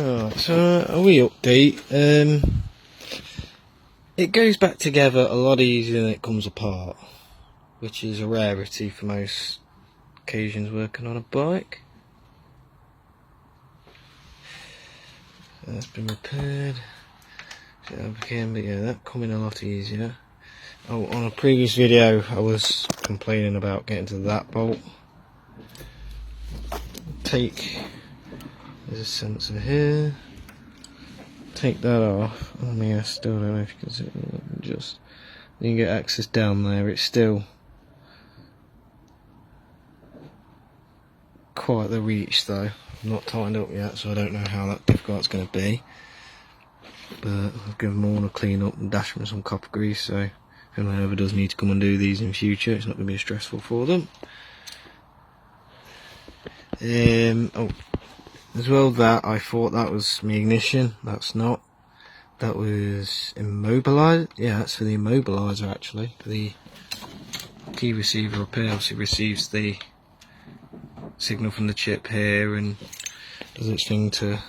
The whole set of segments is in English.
Right, so a wee update. It goes back together a lot easier than it comes apart, which is a rarity for most occasions working on a bike. So that's been repaired. So again, but yeah, that coming a lot easier. Oh, on a previous video I was complaining about getting to that bolt. There's a sensor here. Take that off. I mean, I still don't know if you can see it. Just you can get access down there. It's still quite the reach though. I'm not tightened up yet, so I don't know how that difficult it's going to be. But I've given them all a clean up and dash them some copper grease, so if anyone ever does need to come and do these in future, it's not going to be stressful for them. Oh, as well, that I thought that was my ignition. That's not. That was immobilizer. Yeah, that's for the immobilizer actually. The key receiver up here obviously receives the signal from the chip here and does its thing to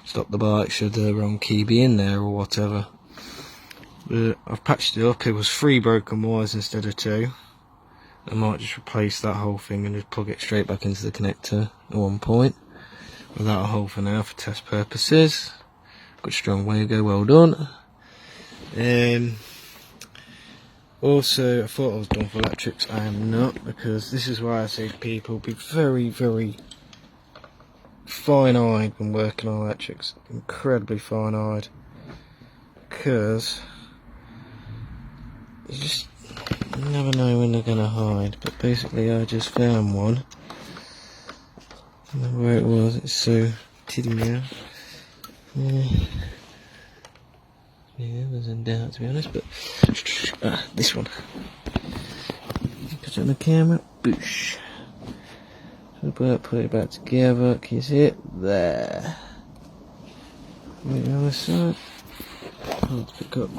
stop the bike should the wrong key be in there or whatever. But I've patched it up. It was 3 broken wires instead of 2. I might just replace that whole thing and just plug it straight back into the connector at one point. Without a hole for now for test purposes. Good strong Wago, well done. Also, I thought I was done for electrics. I am not, because this is why I say to people, be very, very fine-eyed when working on electrics. Incredibly fine-eyed. Because you just never know when they're going to hide. But basically I just found one. I don't know where it was, it's so tiddy now. Yeah, I was in doubt to be honest, but this one. Put it on the camera, boosh. So put it back together, can you see it? There. Wait on the side. Hard to pick up.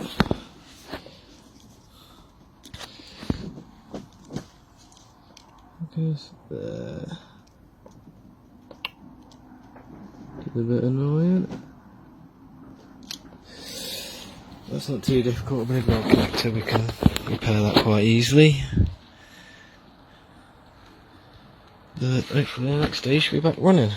Focus there. It's a bit annoying. That's not too difficult, but if not connector we can repair that quite easily. But hopefully the next day should be back running.